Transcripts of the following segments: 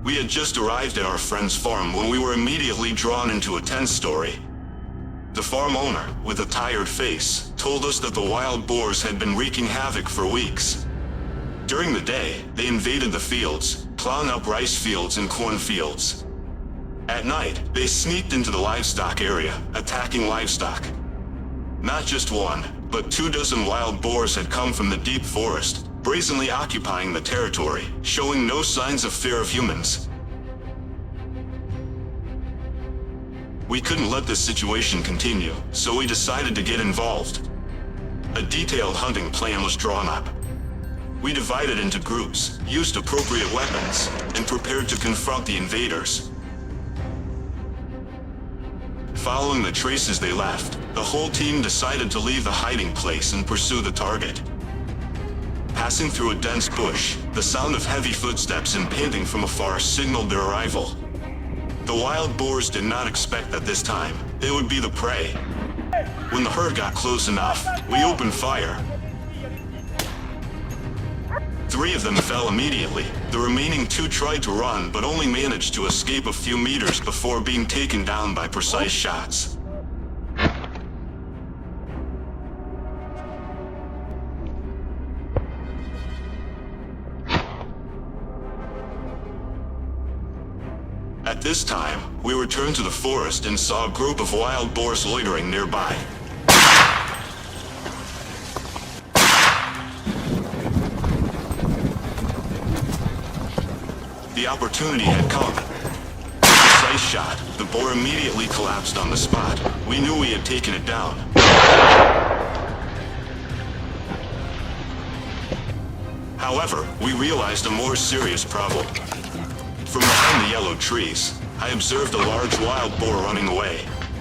We had just arrived at our friend's farm when we were immediately drawn into a tense story. The farm owner, with a tired face, told us that the wild boars had been wreaking havoc for weeks. During the day, they invaded the fields, plowing up rice fields and corn fields. At night, they sneaked into the livestock area, attacking livestock. Not just one, but 24 wild boars had come from the deep forest, brazenly occupying the territory, showing no signs of fear of humans. We couldn't let this situation continue, so we decided to get involved. A detailed hunting plan was drawn up. We divided into groups, used appropriate weapons, and prepared to confront the invaders. Following the traces they left, the whole team decided to leave the hiding place and pursue the target. Passing through a dense bush, the sound of heavy footsteps and panting from afar signaled their arrival. The wild boars did not expect that this time, they would be the prey. When the herd got close enough, we opened fire. 3 of them fell immediately. The remaining 2 tried to run, but only managed to escape a few meters before being taken down by precise shots. At this time, we returned to the forest and saw a group of wild boars loitering nearby. The opportunity had come. A precise shot, the boar immediately collapsed on the spot. We knew we had taken it down. However, we realized a more serious problem. From behind the yellow trees, I observed a large wild boar running away.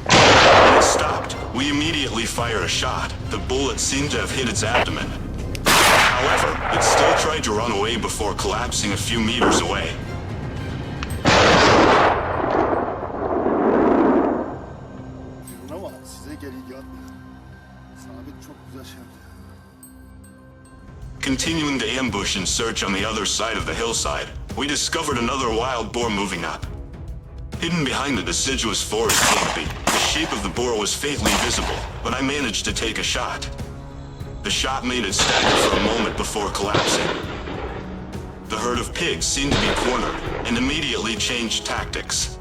When it stopped, we immediately fired a shot. The bullet seemed to have hit its abdomen. However, it still tried to run away before collapsing a few meters away. Continuing to ambush and search on the other side of the hillside, we discovered another wild boar moving up. Hidden behind the deciduous forest canopy, the shape of the boar was faintly visible, but I managed to take a shot. The shot made it stagger for a moment before collapsing. The herd of pigs seemed to be cornered, and immediately changed tactics.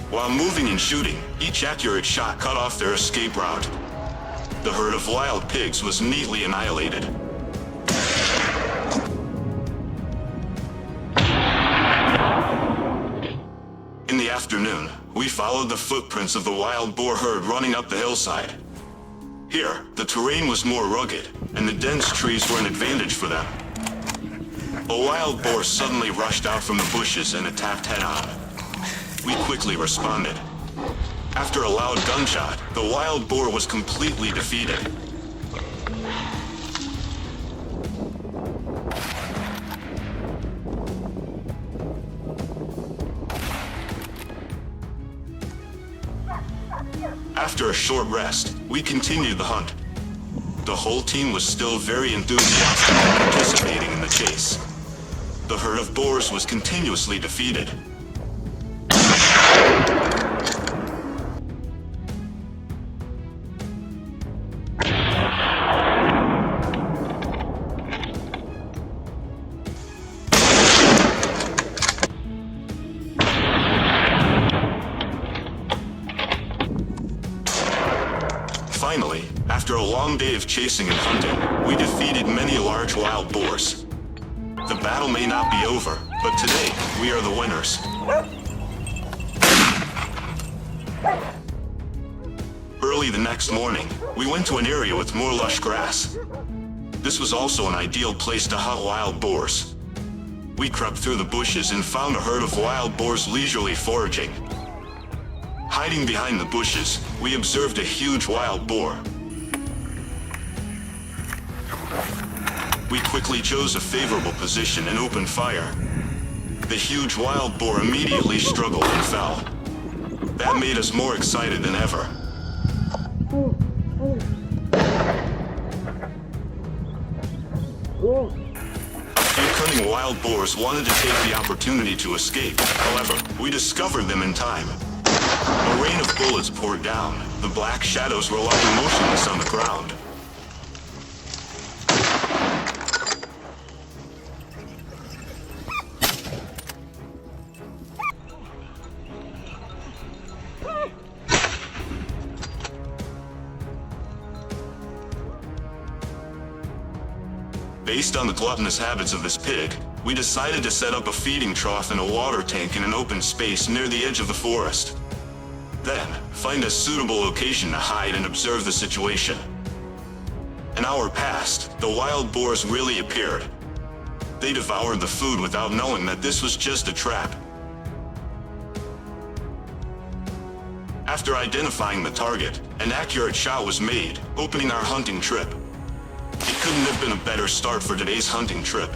While moving and shooting, each accurate shot cut off their escape route. The herd of wild pigs was neatly annihilated. In the afternoon, we followed the footprints of the wild boar herd running up the hillside. Here, the terrain was more rugged, and the dense trees were an advantage for them. A wild boar suddenly rushed out from the bushes and attacked head-on. We quickly responded. After a loud gunshot, the wild boar was completely defeated. After a short rest, we continued the hunt. The whole team was still very enthusiastic in participating in the chase. The herd of boars was continuously defeated. Finally, after a long day of chasing and hunting, we defeated many large wild boars. The battle may not be over, but today, we are the winners. Early the next morning, we went to an area with more lush grass. This was also an ideal place to hunt wild boars. We crept through the bushes and found a herd of wild boars leisurely foraging. Hiding behind the bushes, we observed a huge wild boar. We quickly chose a favorable position and opened fire. The huge wild boar immediately struggled and fell. That made us more excited than ever. A few cunning wild boars wanted to take the opportunity to escape. However, we discovered them in time. A rain of bullets poured down. The black shadows were lying motionless on the ground. Based on the gluttonous habits of this pig, we decided to set up a feeding trough and a water tank in an open space near the edge of the forest. Then, find a suitable location to hide and observe the situation. An hour passed. The wild boars really appeared. They devoured the food without knowing that this was just a trap. After identifying the target, an accurate shot was made, opening our hunting trip. It couldn't have been a better start for today's hunting trip.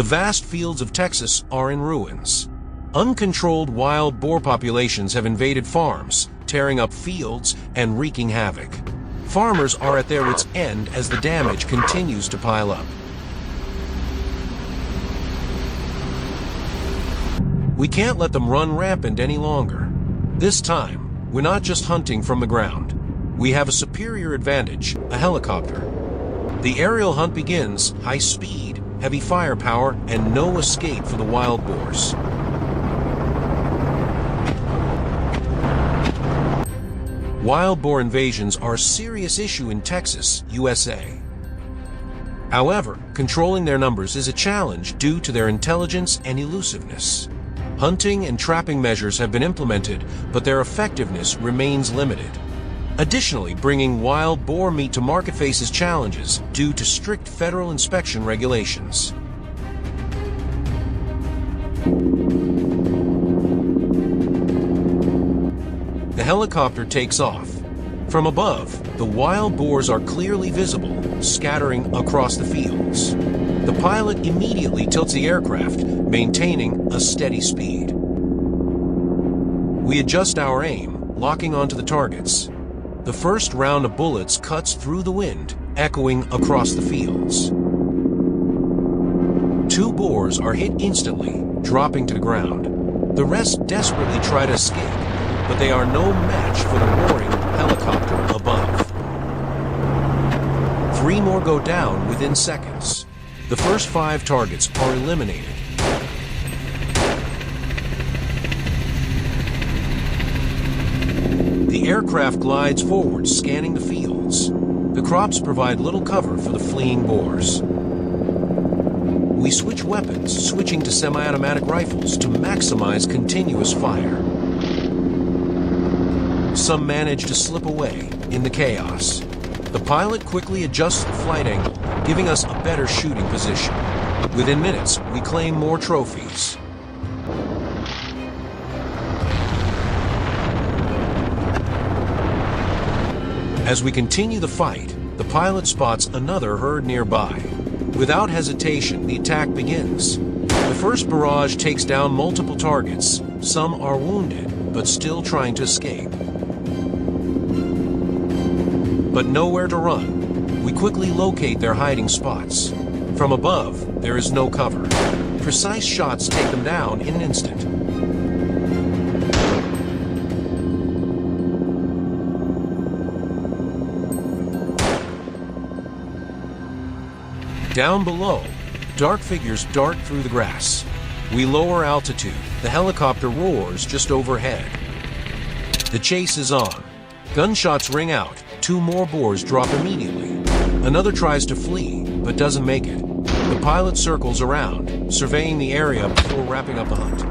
The vast fields of Texas are in ruins. Uncontrolled wild boar populations have invaded farms, tearing up fields and wreaking havoc. Farmers are at their wits' end as the damage continues to pile up. We can't let them run rampant any longer. This time, we're not just hunting from the ground. We have a superior advantage, a helicopter. The aerial hunt begins, high speed, heavy firepower, and no escape for the wild boars. Wild boar invasions are a serious issue in Texas, USA. However, controlling their numbers is a challenge due to their intelligence and elusiveness. Hunting and trapping measures have been implemented, but their effectiveness remains limited. Additionally, bringing wild boar meat to market faces challenges due to strict federal inspection regulations. The helicopter takes off. From above, the wild boars are clearly visible, scattering across the fields. The pilot immediately tilts the aircraft, maintaining a steady speed. We adjust our aim, locking onto the targets. The first round of bullets cuts through the wind, echoing across the fields. 2 boars are hit instantly, dropping to the ground. The rest desperately try to escape, but they are no match for the roaring helicopter above. 3 more go down within seconds. The first 5 targets are eliminated. The aircraft glides forward, scanning the fields. The crops provide little cover for the fleeing boars. We switch weapons, switching to semi-automatic rifles to maximize continuous fire. Some manage to slip away in the chaos. The pilot quickly adjusts the flight angle, giving us a better shooting position. Within minutes, we claim more trophies. As we continue the fight, the pilot spots another herd nearby. Without hesitation, the attack begins. The first barrage takes down multiple targets. Some are wounded, but still trying to escape. But nowhere to run. We quickly locate their hiding spots. From above, there is no cover. Precise shots take them down in an instant. Down below, dark figures dart through the grass. We lower altitude. The helicopter roars just overhead. The chase is on. Gunshots ring out. 2 more boars drop immediately. Another tries to flee, but doesn't make it. The pilot circles around, surveying the area before wrapping up the hunt.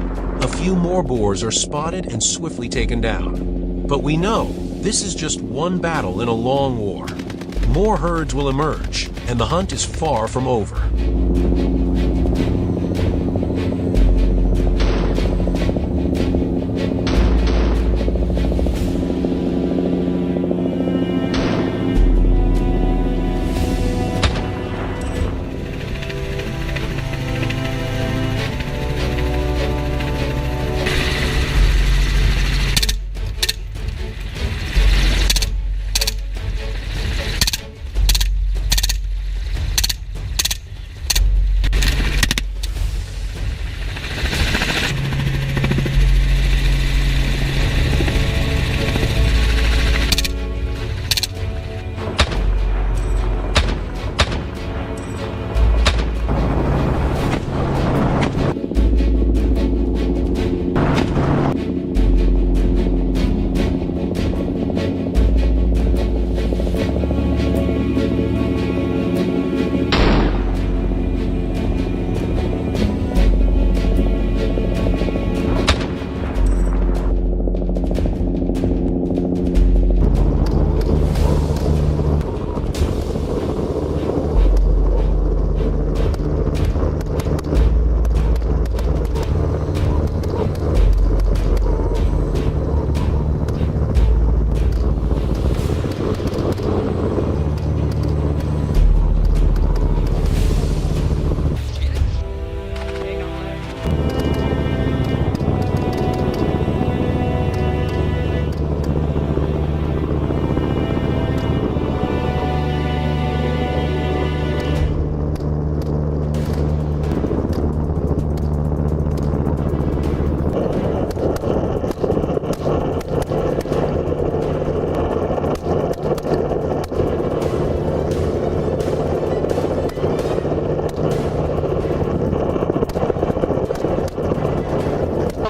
A few more boars are spotted and swiftly taken down. But we know this is just one battle in a long war. More herds will emerge, and the hunt is far from over.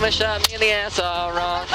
almost shot me in the ass all wrong.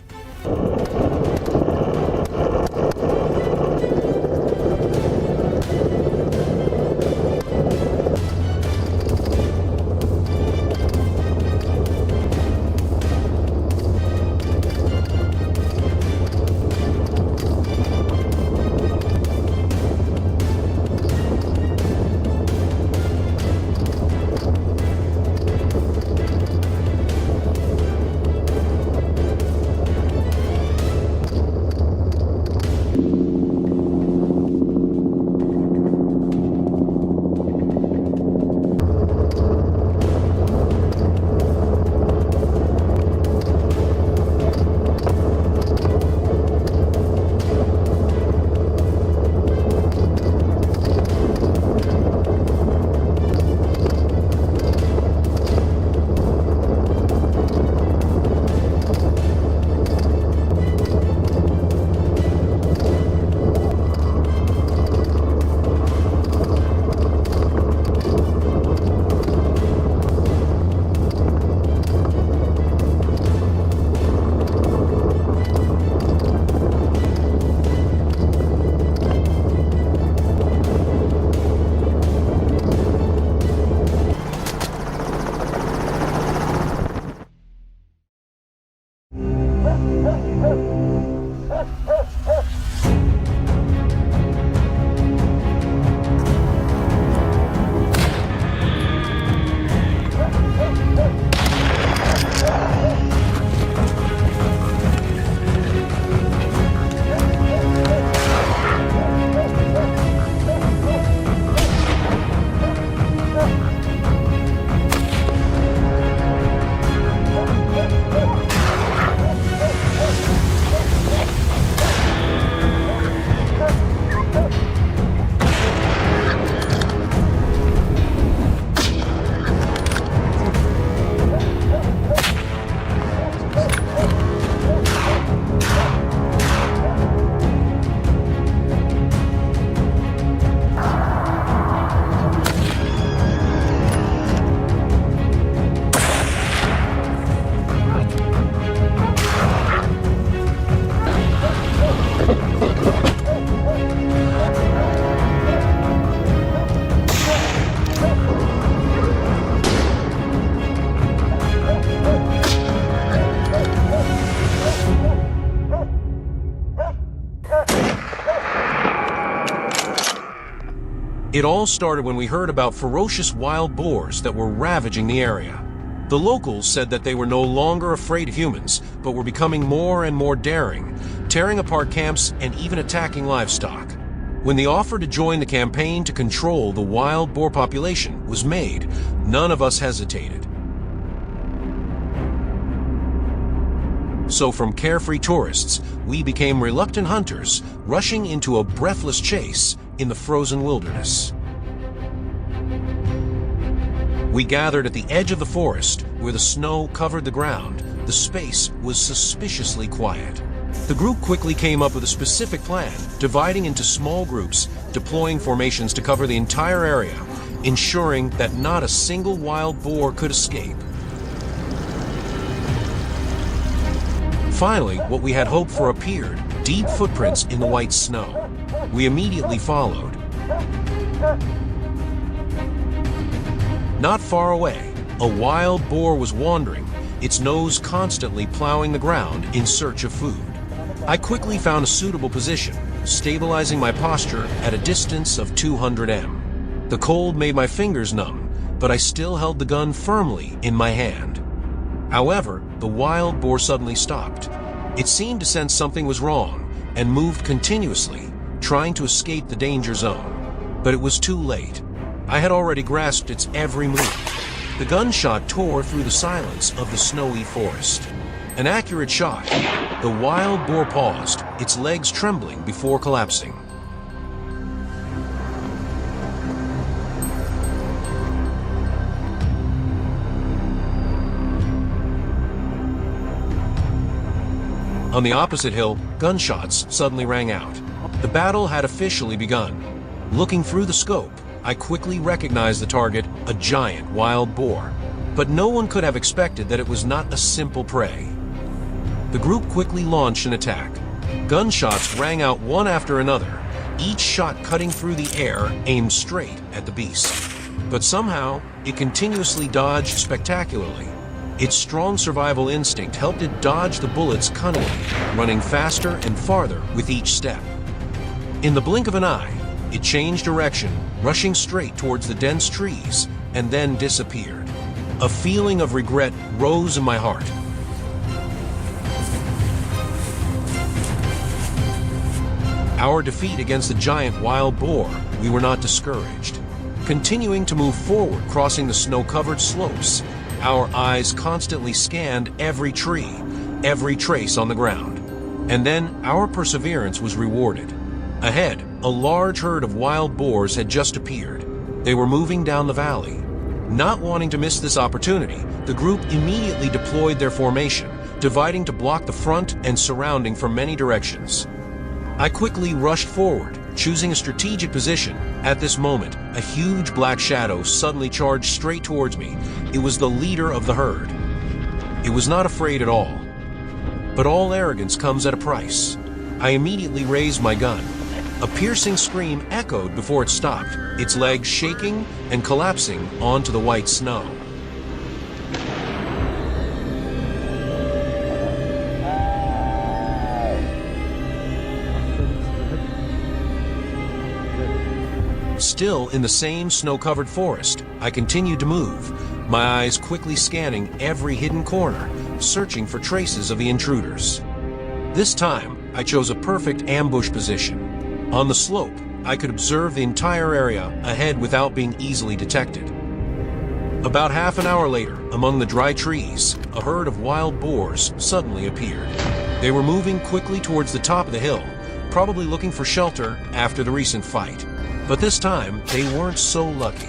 It all started when we heard about ferocious wild boars that were ravaging the area. The locals said that they were no longer afraid of humans, but were becoming more and more daring, tearing apart camps and even attacking livestock. When the offer to join the campaign to control the wild boar population was made, none of us hesitated. So from carefree tourists, we became reluctant hunters, rushing into a breathless chase in the frozen wilderness. We gathered at the edge of the forest, where the snow covered the ground. The space was suspiciously quiet. The group quickly came up with a specific plan, dividing into small groups, deploying formations to cover the entire area, ensuring that not a single wild boar could escape. Finally, what we had hoped for appeared, deep footprints in the white snow. We immediately followed. Not far away, a wild boar was wandering, its nose constantly plowing the ground in search of food. I quickly found a suitable position, stabilizing my posture at a distance of 200 m. The cold made my fingers numb, but I still held the gun firmly in my hand. However, the wild boar suddenly stopped. It seemed to sense something was wrong and moved continuously, trying to escape the danger zone. But it was too late. I had already grasped its every move. The gunshot tore through the silence of the snowy forest. An accurate shot. The wild boar paused, its legs trembling before collapsing. On the opposite hill, gunshots suddenly rang out. The battle had officially begun. Looking through the scope, I quickly recognized the target, a giant wild boar. But no one could have expected that it was not a simple prey. The group quickly launched an attack. Gunshots rang out one after another, each shot cutting through the air aimed straight at the beast. But somehow, it continuously dodged spectacularly. Its strong survival instinct helped it dodge the bullets cunningly, running faster and farther with each step. In the blink of an eye, it changed direction, rushing straight towards the dense trees, and then disappeared. A feeling of regret rose in my heart. Our defeat against the giant wild boar, we were not discouraged. Continuing to move forward, crossing the snow-covered slopes, our eyes constantly scanned every tree, every trace on the ground. And then our perseverance was rewarded. Ahead, a large herd of wild boars had just appeared. They were moving down the valley. Not wanting to miss this opportunity, the group immediately deployed their formation, dividing to block the front and surrounding from many directions. I quickly rushed forward, choosing a strategic position. At this moment, a huge black shadow suddenly charged straight towards me. It was the leader of the herd. It was not afraid at all. But all arrogance comes at a price. I immediately raised my gun. A piercing scream echoed before it stopped, its legs shaking and collapsing onto the white snow. Still in the same snow-covered forest, I continued to move, my eyes quickly scanning every hidden corner, searching for traces of the intruders. This time, I chose a perfect ambush position. On the slope, I could observe the entire area ahead without being easily detected. About half an hour later, among the dry trees, a herd of wild boars suddenly appeared. They were moving quickly towards the top of the hill, probably looking for shelter after the recent fight. But this time, they weren't so lucky.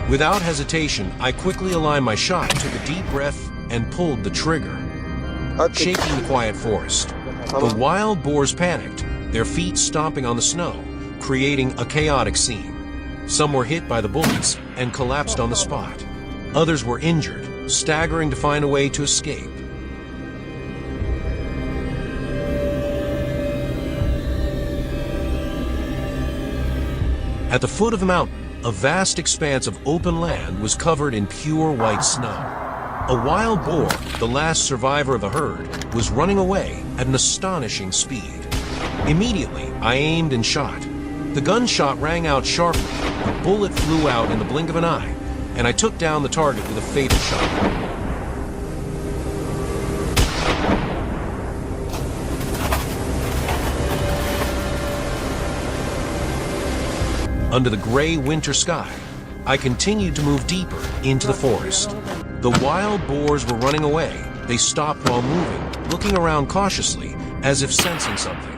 Without hesitation, I quickly aligned my shot, took a deep breath, and pulled the trigger. Shaking the quiet forest, the wild boars panicked, their feet stomping on the snow, creating a chaotic scene. Some were hit by the bullets and collapsed on the spot. Others were injured, staggering to find a way to escape. At the foot of the mountain, a vast expanse of open land was covered in pure white snow. A wild boar, the last survivor of the herd, was running away at an astonishing speed. Immediately, I aimed and shot. The gunshot rang out sharply, a bullet flew out in the blink of an eye, and I took down the target with a fatal shot. Under the gray winter sky, I continued to move deeper into the forest. The wild boars were running away. They stopped while moving, looking around cautiously, as if sensing something.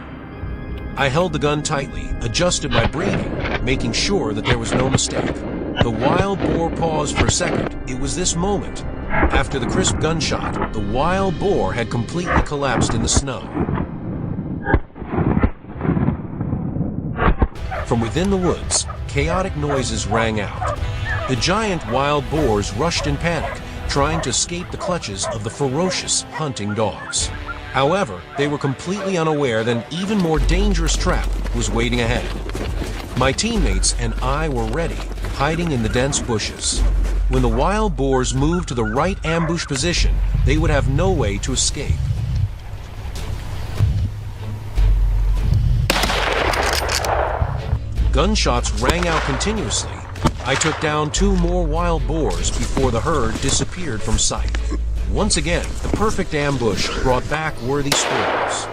I held the gun tightly, adjusted my breathing, making sure that there was no mistake. The wild boar paused for a second. It was this moment. After the crisp gunshot, the wild boar had completely collapsed in the snow. From within the woods, chaotic noises rang out. The giant wild boars rushed in panic, trying to escape the clutches of the ferocious hunting dogs. However, they were completely unaware that an even more dangerous trap was waiting ahead. My teammates and I were ready, hiding in the dense bushes. When the wild boars moved to the right ambush position, they would have no way to escape. Gunshots rang out continuously. I took down 2 more wild boars before the herd disappeared from sight. Once again, the perfect ambush brought back worthy spoils.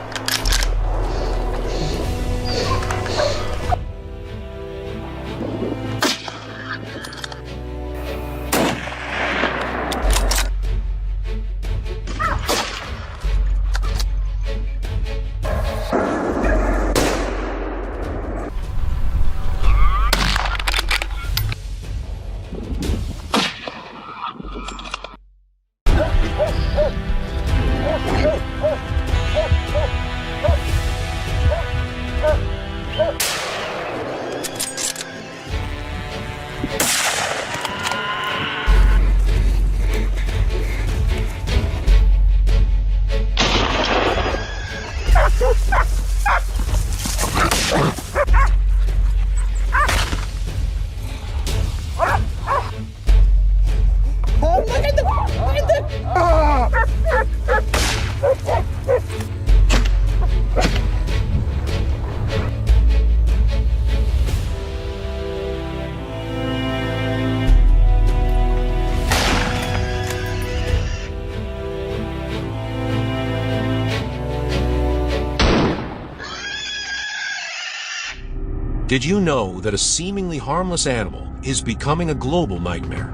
Did you know that a seemingly harmless animal is becoming a global nightmare?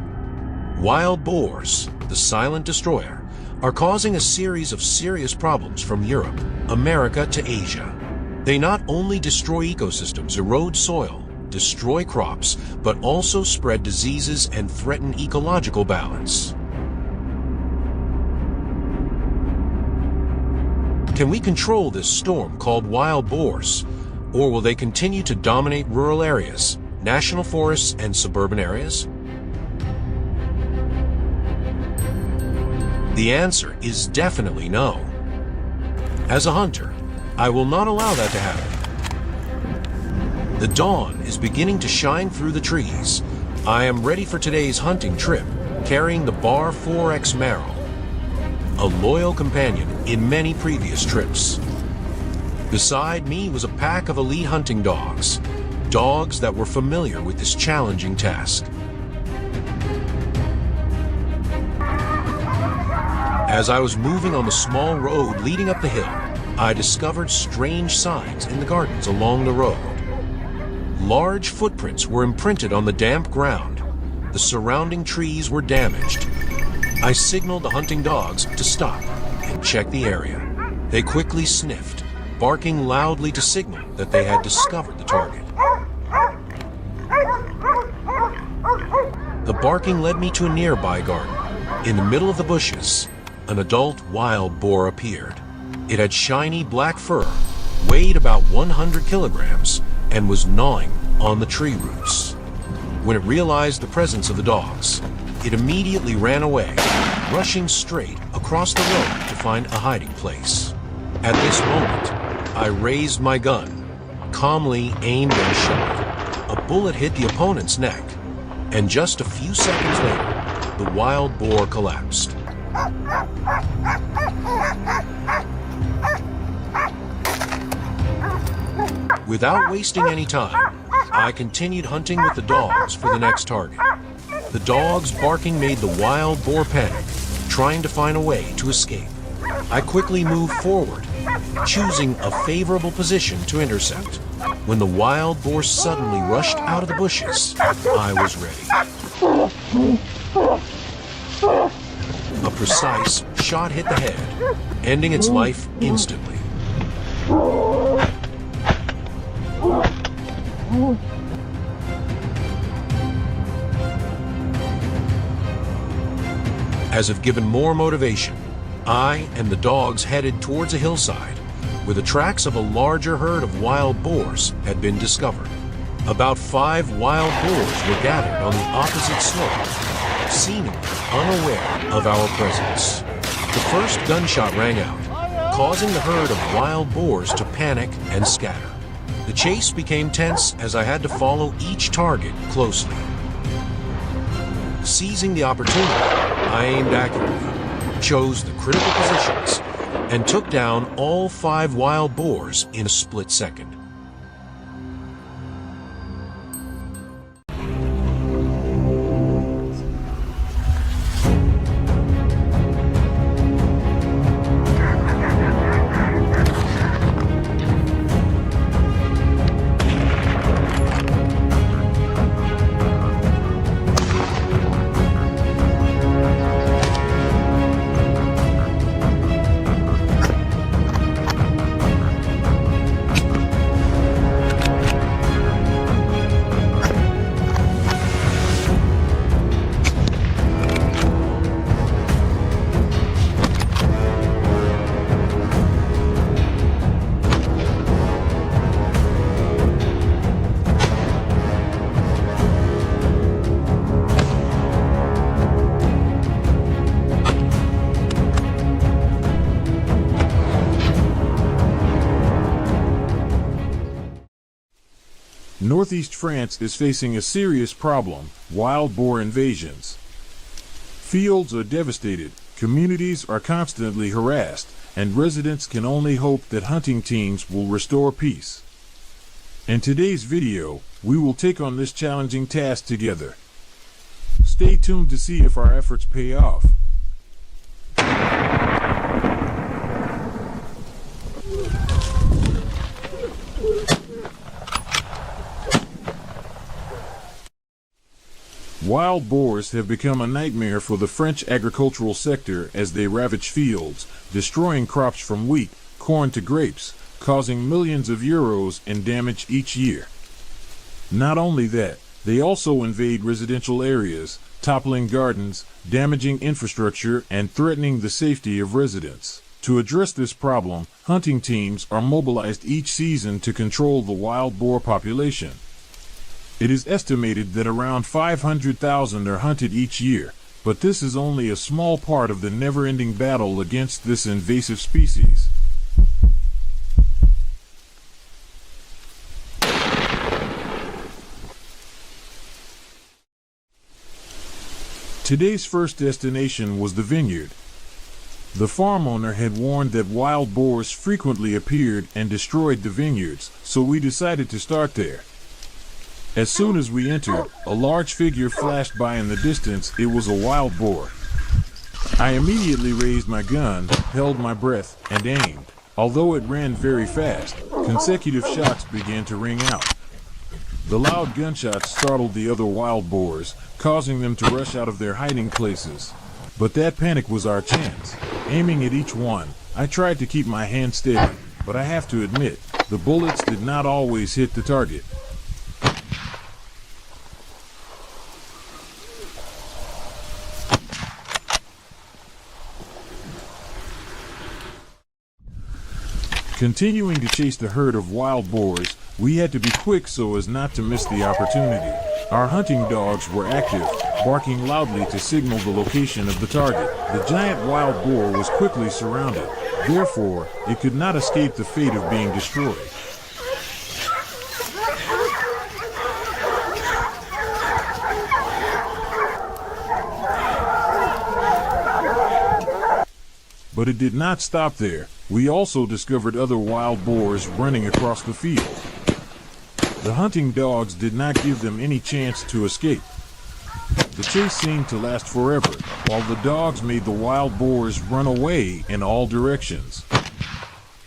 Wild boars, the silent destroyer, are causing a series of serious problems from Europe, America to Asia. They not only destroy ecosystems, erode soil, destroy crops, but also spread diseases and threaten ecological balance. Can we control this storm called wild boars? Or will they continue to dominate rural areas, national forests, and suburban areas? The answer is definitely no. As a hunter, I will not allow that to happen. The dawn is beginning to shine through the trees. I am ready for today's hunting trip, carrying the Boar 4X Marrow, a loyal companion in many previous trips. Beside me was a pack of elite hunting dogs, dogs that were familiar with this challenging task. As I was moving on the small road leading up the hill, I discovered strange signs in the gardens along the road. Large footprints were imprinted on the damp ground. The surrounding trees were damaged. I signaled the hunting dogs to stop and check the area. They quickly sniffed, barking loudly to signal that they had discovered the target. The barking led me to a nearby garden. In the middle of the bushes, an adult wild boar appeared. It had shiny black fur, weighed about 100 kilograms, and was gnawing on the tree roots. When it realized the presence of the dogs, it immediately ran away, rushing straight across the road to find a hiding place. At this moment, I raised my gun, calmly aimed and shot. A bullet hit the opponent's neck, and just a few seconds later, the wild boar collapsed. Without wasting any time, I continued hunting with the dogs for the next target. The dogs barking made the wild boar panic, trying to find a way to escape. I quickly moved forward, choosing a favorable position to intercept. When the wild boar suddenly rushed out of the bushes, I was ready. A precise shot hit the head, ending its life instantly. As if given more motivation, I and the dogs headed towards a hillside where the tracks of a larger herd of wild boars had been discovered. About 5 wild boars were gathered on the opposite slope, seemingly unaware of our presence. The first gunshot rang out, causing the herd of wild boars to panic and scatter. The chase became tense as I had to follow each target closely. Seizing the opportunity, I aimed accurately, chose the critical positions, and took down all 5 wild boars in a split second. Northeast France is facing a serious problem: wild boar invasions. Fields are devastated, communities are constantly harassed, and residents can only hope that hunting teams will restore peace. In today's video, we will take on this challenging task together. Stay tuned to see if our efforts pay off. Wild boars have become a nightmare for the French agricultural sector as they ravage fields, destroying crops from wheat, corn to grapes, causing millions of euros in damage each year. Not only that, they also invade residential areas, toppling gardens, damaging infrastructure, and threatening the safety of residents. To address this problem, hunting teams are mobilized each season to control the wild boar population. It is estimated that around 500,000 are hunted each year, but this is only a small part of the never-ending battle against this invasive species. Today's first destination was the vineyard. The farm owner had warned that wild boars frequently appeared and destroyed the vineyards, so we decided to start there. As soon as we entered, a large figure flashed by in the distance. It was a wild boar. I immediately raised my gun, held my breath, and aimed. Although it ran very fast, consecutive shots began to ring out. The loud gunshots startled the other wild boars, causing them to rush out of their hiding places. But that panic was our chance. Aiming at each one, I tried to keep my hand steady, but I have to admit, the bullets did not always hit the target. Continuing to chase the herd of wild boars, we had to be quick so as not to miss the opportunity. Our hunting dogs were active, barking loudly to signal the location of the target. The giant wild boar was quickly surrounded. Therefore, it could not escape the fate of being destroyed. But it did not stop there. We also discovered other wild boars running across the field. The hunting dogs did not give them any chance to escape. The chase seemed to last forever, while the dogs made the wild boars run away in all directions.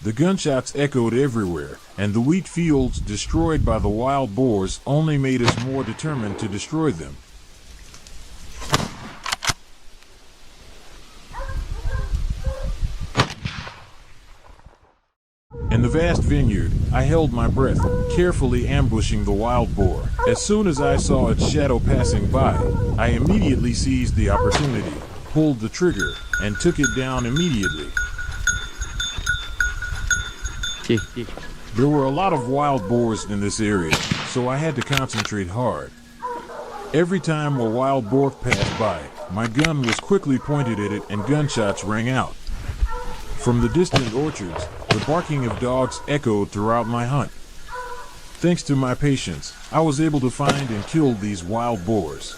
The gunshots echoed everywhere, and the wheat fields destroyed by the wild boars only made us more determined to destroy them. In the vast vineyard, I held my breath, carefully ambushing the wild boar. As soon as I saw its shadow passing by, I immediately seized the opportunity, pulled the trigger, and took it down immediately. There were a lot of wild boars in this area, so I had to concentrate hard. Every time a wild boar passed by, my gun was quickly pointed at it and gunshots rang out. From the distant orchards, the barking of dogs echoed throughout my hunt. Thanks to my patience, I was able to find and kill these wild boars.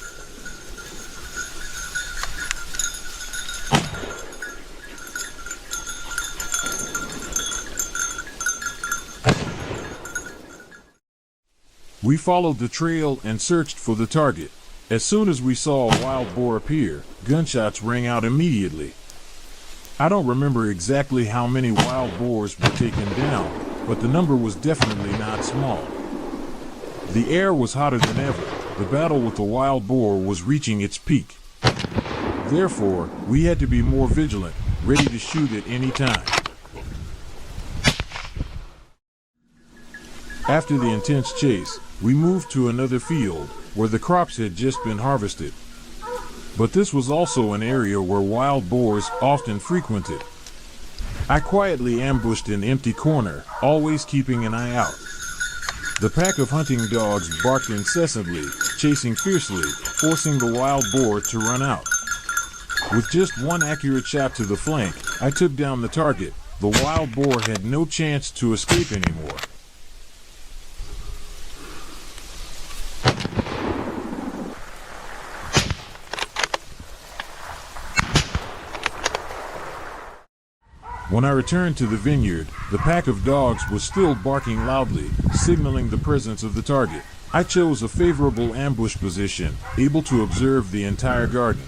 We followed the trail and searched for the target. As soon as we saw a wild boar appear, gunshots rang out immediately. I don't remember exactly how many wild boars were taken down, but the number was definitely not small. The air was hotter than ever. The battle with the wild boar was reaching its peak. Therefore, we had to be more vigilant, ready to shoot at any time. After the intense chase, we moved to another field where the crops had just been harvested. But this was also an area where wild boars often frequented. I quietly ambushed an empty corner, always keeping an eye out. The pack of hunting dogs barked incessantly, chasing fiercely, forcing the wild boar to run out. With just one accurate shot to the flank, I took down the target. The wild boar had no chance to escape anymore. When I returned to the vineyard, the pack of dogs was still barking loudly, signaling the presence of the target. I chose a favorable ambush position, able to observe the entire garden.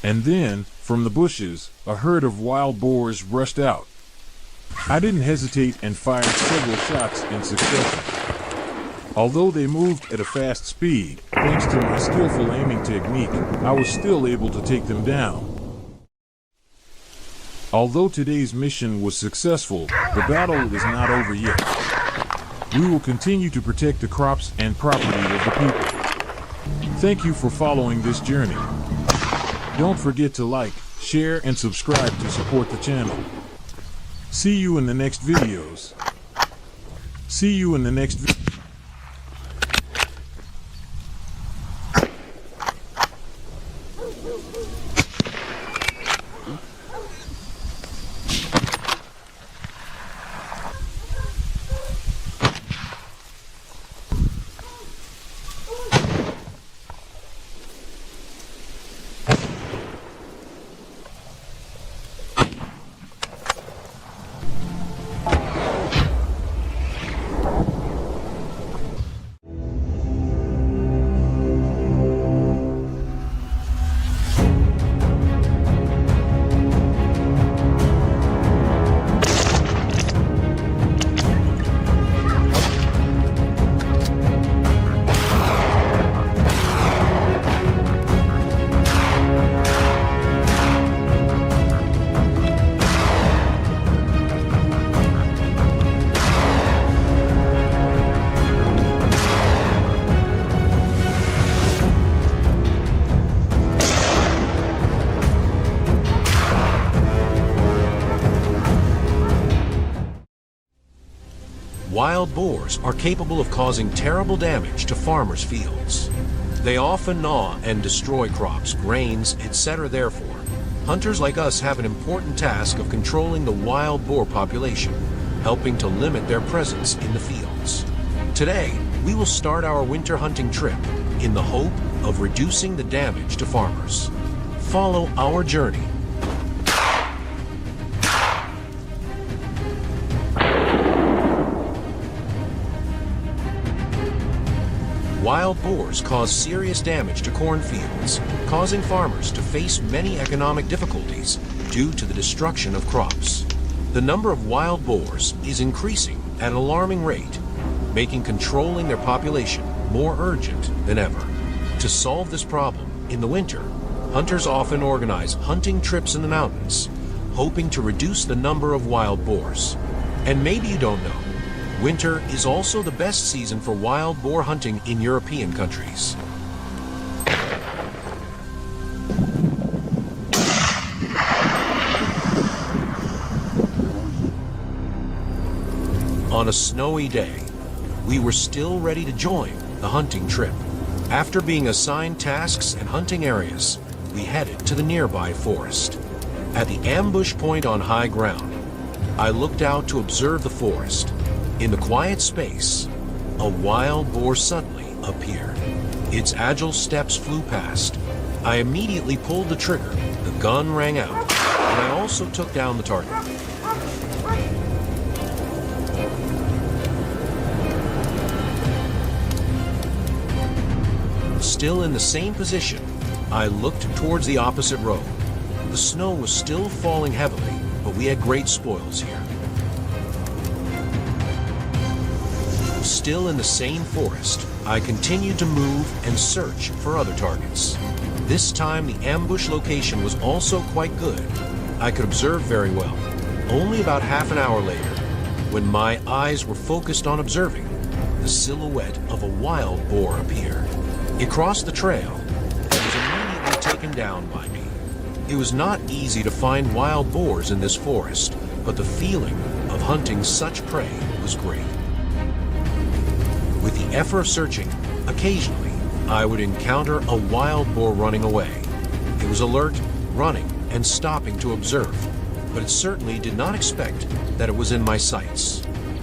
And then, from the bushes, a herd of wild boars rushed out. I didn't hesitate and fired several shots in succession. Although they moved at a fast speed, thanks to my skillful aiming technique, I was still able to take them down. Although today's mission was successful, the battle is not over yet. We will continue to protect the crops and property of the people. Thank you for following this journey. Don't forget to like, share, and subscribe to support the channel. See you in the next videos. See you in the next video. Wild boars are capable of causing terrible damage to farmers' fields. They often gnaw and destroy crops, grains, etc. Therefore, hunters like us have an important task of controlling the wild boar population, helping to limit their presence in the fields. Today, we will start our winter hunting trip in the hope of reducing the damage to farmers. Follow our journey. Wild boars cause serious damage to cornfields, causing farmers to face many economic difficulties due to the destruction of crops. The number of wild boars is increasing at an alarming rate, making controlling their population more urgent than ever. To solve this problem, in the winter, hunters often organize hunting trips in the mountains, hoping to reduce the number of wild boars. And maybe you don't know, winter is also the best season for wild boar hunting in European countries. On a snowy day, we were still ready to join the hunting trip. After being assigned tasks and hunting areas, we headed to the nearby forest. At the ambush point on high ground, I looked out to observe the forest. In the quiet space, a wild boar suddenly appeared. Its agile steps flew past. I immediately pulled the trigger, the gun rang out, and I also took down the target. Still in the same position, I looked towards the opposite road. The snow was still falling heavily, but we had great spoils here. Still in the same forest, I continued to move and search for other targets. This time the ambush location was also quite good. I could observe very well. Only about half an hour later, when my eyes were focused on observing, the silhouette of a wild boar appeared. It crossed the trail and was immediately taken down by me. It was not easy to find wild boars in this forest, but the feeling of hunting such prey was great. With the effort of searching, occasionally I would encounter a wild boar running away. It was alert, running, and stopping to observe, but it certainly did not expect that it was in my sights.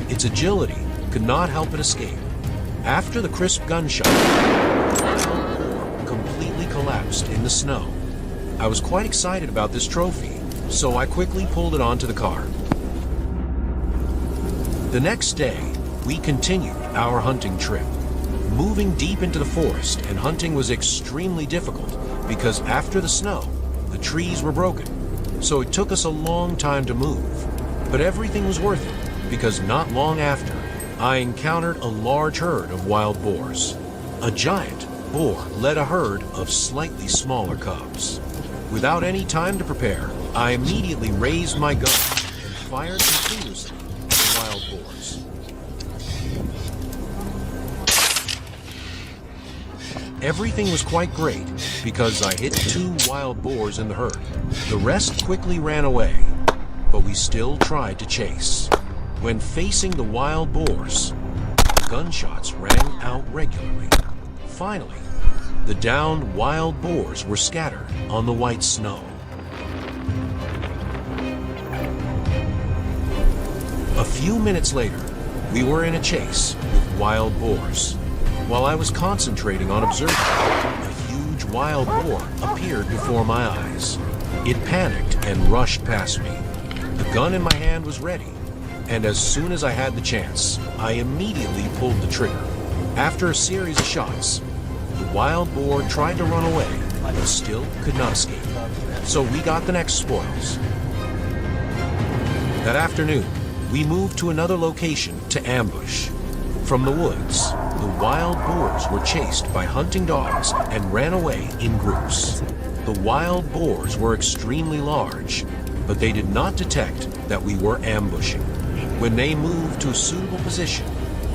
Its agility could not help it escape. After the crisp gunshot, the wild boar completely collapsed in the snow. I was quite excited about this trophy, so I quickly pulled it onto the car. The next day, we continued our hunting trip. Moving deep into the forest and hunting was extremely difficult because after the snow, the trees were broken, so it took us a long time to move. But everything was worth it because not long after, I encountered a large herd of wild boars. A giant boar led a herd of slightly smaller cubs. Without any time to prepare, I immediately raised my gun and fired continuously at the wild boars. Everything was quite great because I hit 2 wild boars in the herd. The rest quickly ran away, but we still tried to chase. When facing the wild boars, gunshots rang out regularly. Finally, the downed wild boars were scattered on the white snow. A few minutes later, we were in a chase with wild boars. While I was concentrating on observing, a huge wild boar appeared before my eyes. It panicked and rushed past me. The gun in my hand was ready, and as soon as I had the chance, I immediately pulled the trigger. After a series of shots, the wild boar tried to run away, but still could not escape. So we got the next spoils. That afternoon, we moved to another location to ambush. From the woods, the wild boars were chased by hunting dogs and ran away in groups. The wild boars were extremely large, but they did not detect that we were ambushing. When they moved to a suitable position,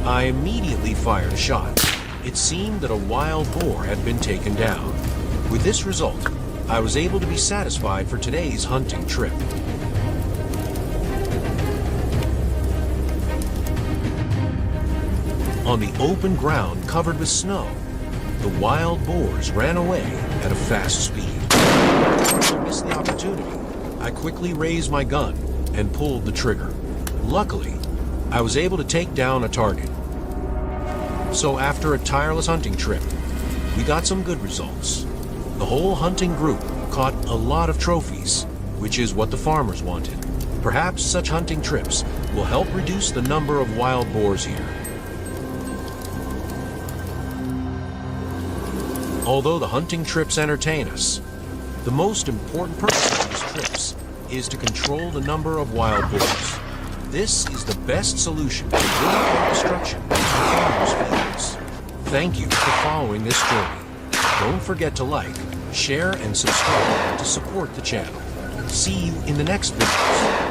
I immediately fired a shot. It seemed that a wild boar had been taken down. With this result, I was able to be satisfied for today's hunting trip. On the open ground covered with snow, the wild boars ran away at a fast speed. To miss the opportunity, I quickly raised my gun and pulled the trigger. Luckily, I was able to take down a target. So after a tireless hunting trip, we got some good results. The whole hunting group caught a lot of trophies, which is what the farmers wanted. Perhaps such hunting trips will help reduce the number of wild boars here. Although the hunting trips entertain us, the most important purpose of these trips is to control the number of wild boars. This is the best solution to the destruction of farmers' fields. Thank you for following this journey. Don't forget to like, share, and subscribe to support the channel. See you in the next videos.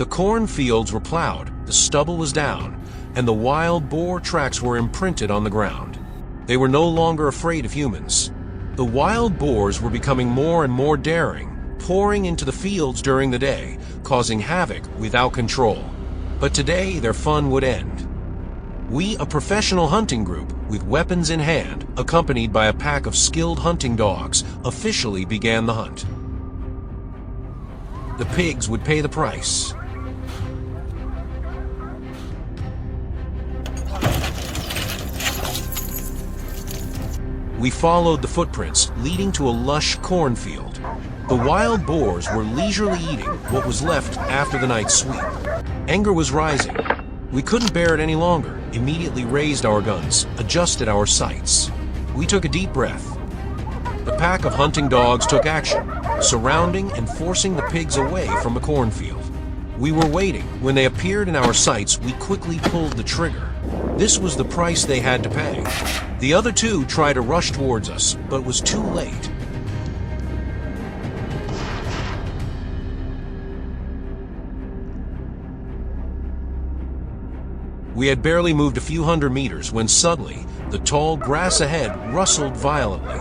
The cornfields were plowed, the stubble was down, and the wild boar tracks were imprinted on the ground. They were no longer afraid of humans. The wild boars were becoming more and more daring, pouring into the fields during the day, causing havoc without control. But today their fun would end. We, a professional hunting group with weapons in hand, accompanied by a pack of skilled hunting dogs, officially began the hunt. The pigs would pay the price. We followed the footprints leading to a lush cornfield. The wild boars were leisurely eating what was left after the night's sweep. Anger was rising. We couldn't bear it any longer, immediately raised our guns, adjusted our sights. We took a deep breath. The pack of hunting dogs took action, surrounding and forcing the pigs away from the cornfield. We were waiting. When they appeared in our sights, we quickly pulled the trigger. This was the price they had to pay. The other two tried to rush towards us, but it was too late. We had barely moved a few hundred meters when suddenly the tall grass ahead rustled violently.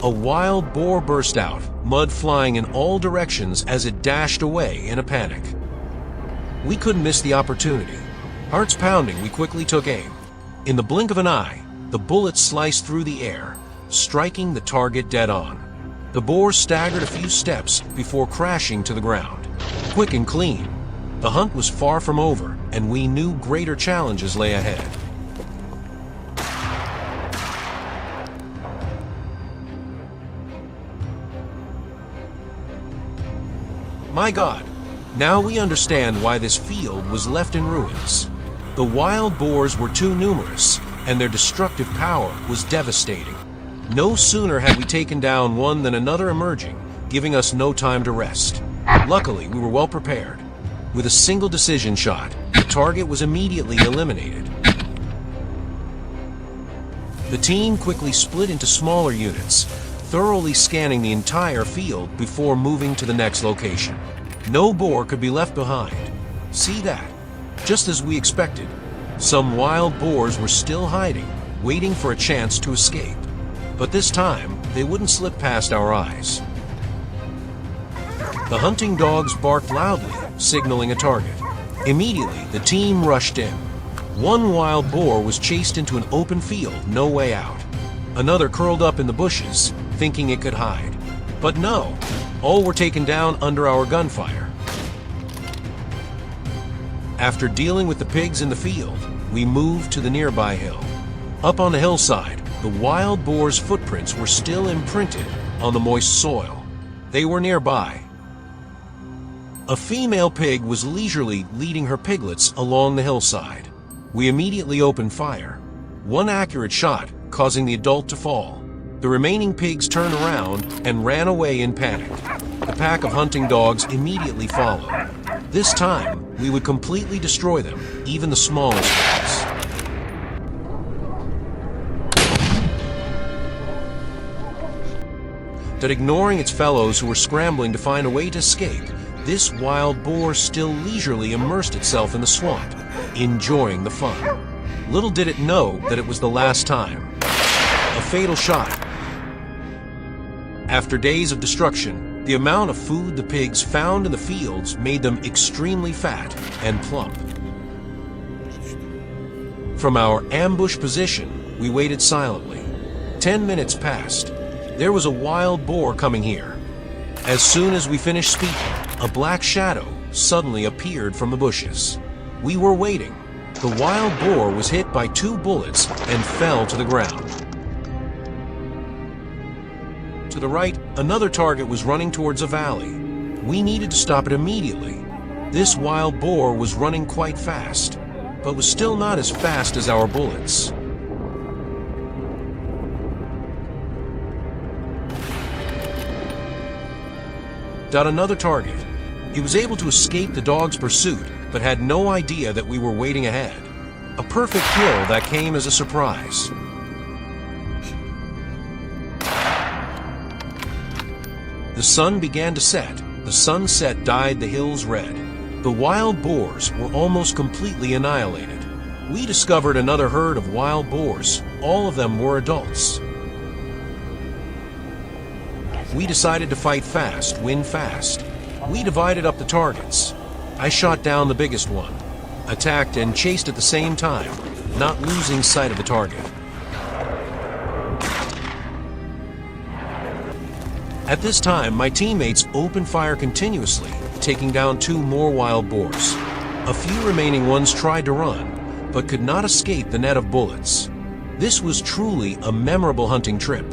A wild boar burst out, mud flying in all directions as it dashed away in a panic. We couldn't miss the opportunity. Hearts pounding, we quickly took aim. In the blink of an eye, the bullet sliced through the air, striking the target dead on. The boar staggered a few steps before crashing to the ground. Quick and clean. The hunt was far from over, and we knew greater challenges lay ahead. My God, now we understand why this field was left in ruins. The wild boars were too numerous, and their destructive power was devastating. No sooner had we taken down one than another emerging, giving us no time to rest. Luckily, we were well prepared. With a single decision shot, the target was immediately eliminated. The team quickly split into smaller units, thoroughly scanning the entire field before moving to the next location. No boar could be left behind. See that? Just as we expected, some wild boars were still hiding, waiting for a chance to escape. But this time, they wouldn't slip past our eyes. The hunting dogs barked loudly, signaling a target. Immediately, the team rushed in. One wild boar was chased into an open field, no way out. Another curled up in the bushes, thinking it could hide. But no, all were taken down under our gunfire. After dealing with the pigs in the field, we moved to the nearby hill. Up on the hillside, the wild boar's footprints were still imprinted on the moist soil. They were nearby. A female pig was leisurely leading her piglets along the hillside. We immediately opened fire. One accurate shot causing the adult to fall. The remaining pigs turned around and ran away in panic. The pack of hunting dogs immediately followed. This time, we would completely destroy them, even the smallest ones. But ignoring its fellows who were scrambling to find a way to escape, this wild boar still leisurely immersed itself in the swamp, enjoying the fun. Little did it know that it was the last time. A fatal shot. After days of destruction, the amount of food the pigs found in the fields made them extremely fat and plump. From our ambush position, we waited silently. 10 minutes passed. There was a wild boar coming here. As soon as we finished speaking, a black shadow suddenly appeared from the bushes. We were waiting. The wild boar was hit by 2 bullets and fell to the ground. To the right, another target was running towards a valley. We needed to stop it immediately. This wild boar was running quite fast, but was still not as fast as our bullets. Got another target. He was able to escape the dog's pursuit, but had no idea that we were waiting ahead. A perfect kill that came as a surprise. The sun began to set, The sunset dyed the hills red. The wild boars were almost completely annihilated. We discovered another herd of wild boars. All of them were adults. We decided to fight fast, win fast. We divided up the targets. I shot down the biggest one, attacked and chased at the same time, not losing sight of the target. At this time, my teammates opened fire continuously, taking down 2 more wild boars. A few remaining ones tried to run, but could not escape the net of bullets. This was truly a memorable hunting trip.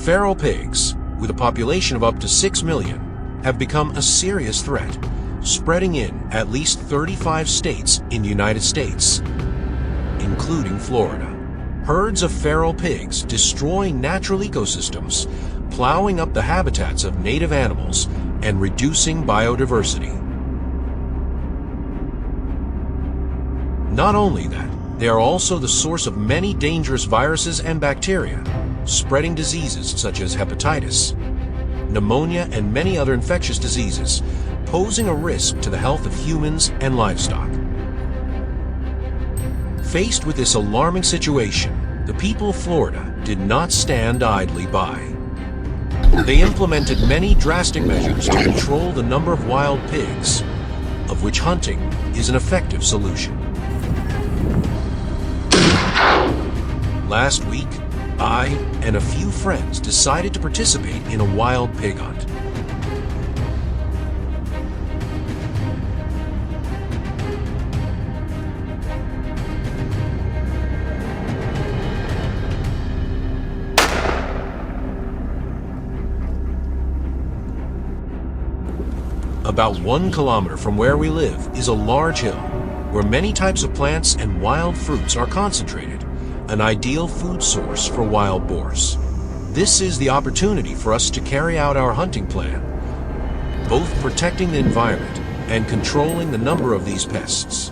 Feral pigs, with a population of up to 6 million, have become a serious threat, spreading in at least 35 states in the United States, including Florida. Herds of feral pigs destroy natural ecosystems, plowing up the habitats of native animals and reducing biodiversity. Not only that, they are also the source of many dangerous viruses and bacteria, spreading diseases such as hepatitis, pneumonia, and many other infectious diseases, posing a risk to the health of humans and livestock. Faced with this alarming situation, the people of Florida did not stand idly by. They implemented many drastic measures to control the number of wild pigs, of which hunting is an effective solution. Last week, I and a few friends decided to participate in a wild pig hunt. About 1 kilometer from where we live is a large hill where many types of plants and wild fruits are concentrated, an ideal food source for wild boars. This is the opportunity for us to carry out our hunting plan, both protecting the environment and controlling the number of these pests.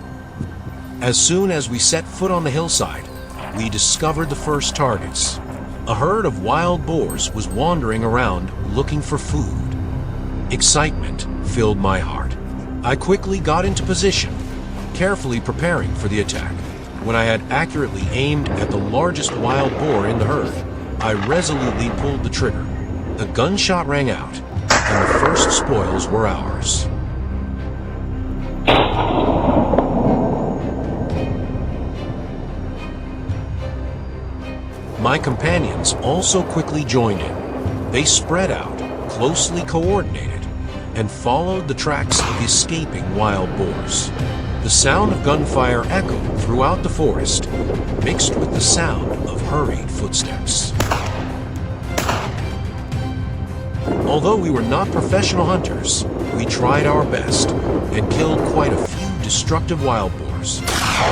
As soon as we set foot on the hillside, we discovered the first targets. A herd of wild boars was wandering around looking for food. Excitement filled my heart. I quickly got into position, carefully preparing for the attack. When I had accurately aimed at the largest wild boar in the herd, I resolutely pulled the trigger. A gunshot rang out, and the first spoils were ours. My companions also quickly joined in. They spread out, closely coordinated, and followed the tracks of the escaping wild boars. The sound of gunfire echoed throughout the forest, mixed with the sound of hurried footsteps. Although we were not professional hunters, we tried our best and killed quite a few destructive wild boars.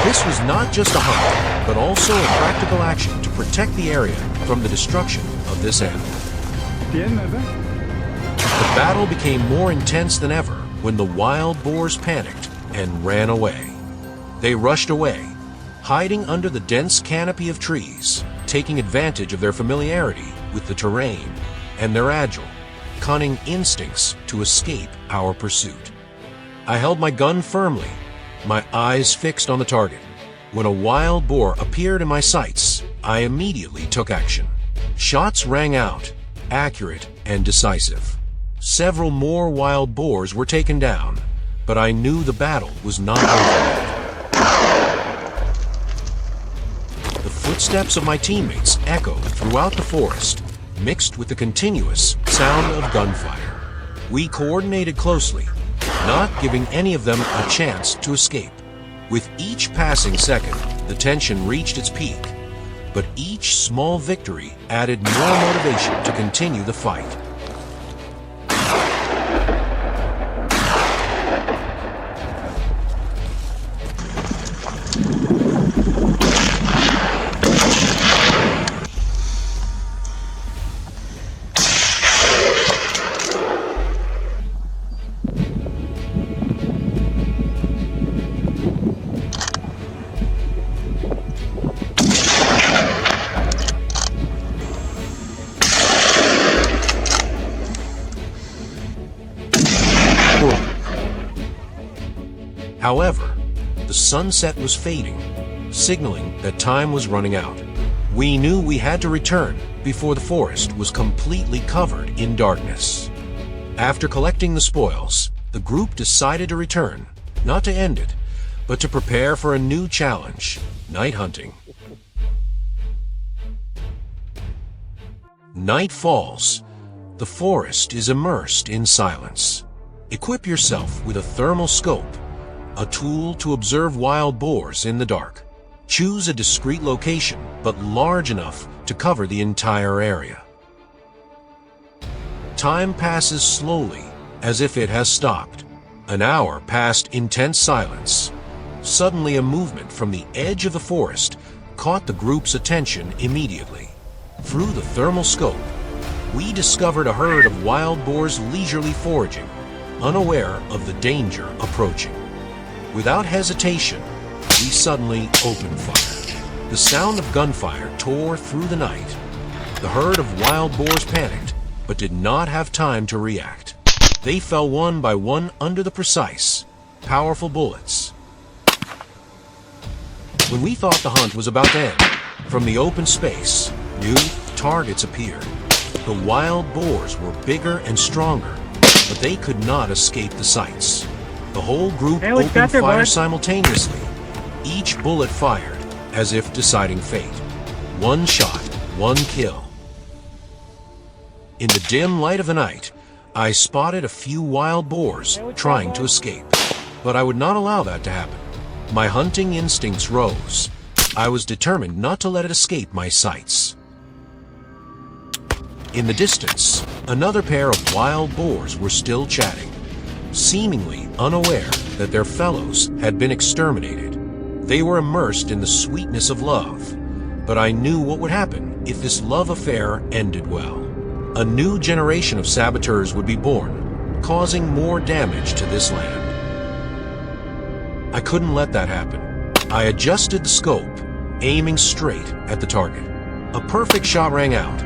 This was not just a hunt, but also a practical action to protect the area from the destruction of this animal. The battle became more intense than ever when the wild boars panicked and ran away. They rushed away, hiding under the dense canopy of trees, taking advantage of their familiarity with the terrain and their agile, cunning instincts to escape our pursuit. I held my gun firmly, my eyes fixed on the target. When a wild boar appeared in my sights, I immediately took action. Shots rang out, accurate and decisive. Several more wild boars were taken down, but I knew the battle was not over yet. The footsteps of my teammates echoed throughout the forest, mixed with the continuous sound of gunfire. We coordinated closely, not giving any of them a chance to escape. With each passing second, the tension reached its peak, but each small victory added more motivation to continue the fight. However, the sunset was fading, signaling that time was running out. We knew we had to return before the forest was completely covered in darkness. After collecting the spoils, the group decided to return, not to end it, but to prepare for a new challenge, night hunting. Night falls. The forest is immersed in silence. Equip yourself with a thermal scope, a tool to observe wild boars in the dark. Choose a discreet location, but large enough to cover the entire area. Time passes slowly, as if it has stopped. An hour passed intense silence. Suddenly, a movement from the edge of the forest caught the group's attention immediately. Through the thermal scope, we discovered a herd of wild boars leisurely foraging, unaware of the danger approaching. Without hesitation, we suddenly opened fire. The sound of gunfire tore through the night. The herd of wild boars panicked, but did not have time to react. They fell one by one under the precise, powerful bullets. When we thought the hunt was about to end, from the open space, new targets appeared. The wild boars were bigger and stronger, but they could not escape the sights. The whole group opened fire simultaneously, each bullet fired as if deciding fate. One shot, one kill. In the dim light of the night, I spotted a few wild boars trying to escape, but I would not allow that to happen. My hunting instincts rose. I was determined not to let it escape my sights. In the distance, another pair of wild boars were still chatting, seemingly unaware that their fellows had been exterminated. They were immersed in the sweetness of love, but I knew what would happen if this love affair ended well. A new generation of saboteurs would be born, causing more damage to this land. I couldn't let that happen. I adjusted the scope, aiming straight at the target. A perfect shot rang out,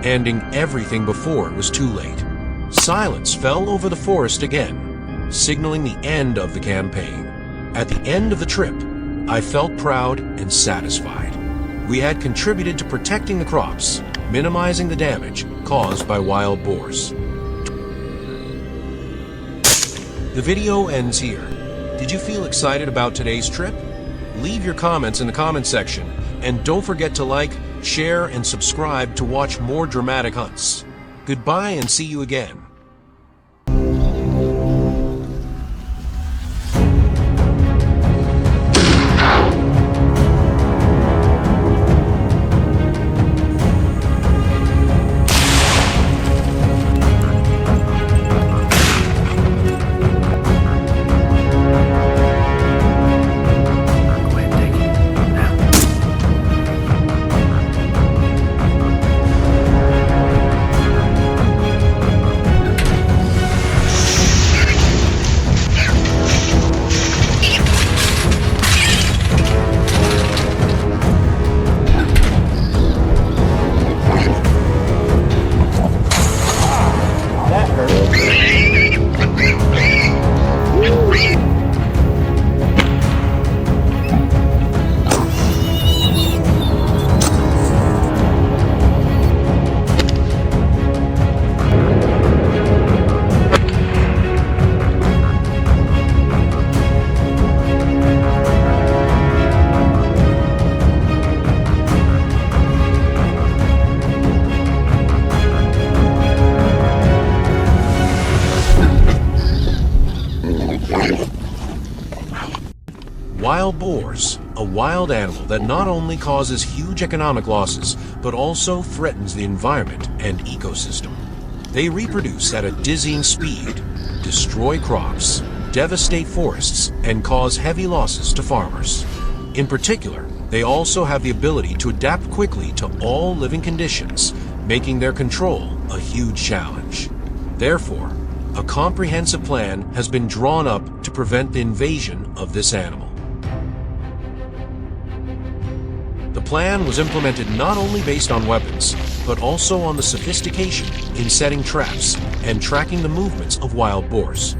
ending everything before it was too late. Silence fell over the forest again, signaling the end of the campaign. At the end of the trip, I felt proud and satisfied. We had contributed to protecting the crops, minimizing the damage caused by wild boars. The video ends here. Did you feel excited about today's trip? Leave your comments in the comment section, and don't forget to like, share, and subscribe to watch more dramatic hunts. Goodbye and see you again. Wild boars, a wild animal that not only causes huge economic losses, but also threatens the environment and ecosystem. They reproduce at a dizzying speed, destroy crops, devastate forests, and cause heavy losses to farmers. In particular, they also have the ability to adapt quickly to all living conditions, making their control a huge challenge. Therefore, a comprehensive plan has been drawn up to prevent the invasion of this animal. The plan was implemented not only based on weapons, but also on the sophistication in setting traps and tracking the movements of wild boars.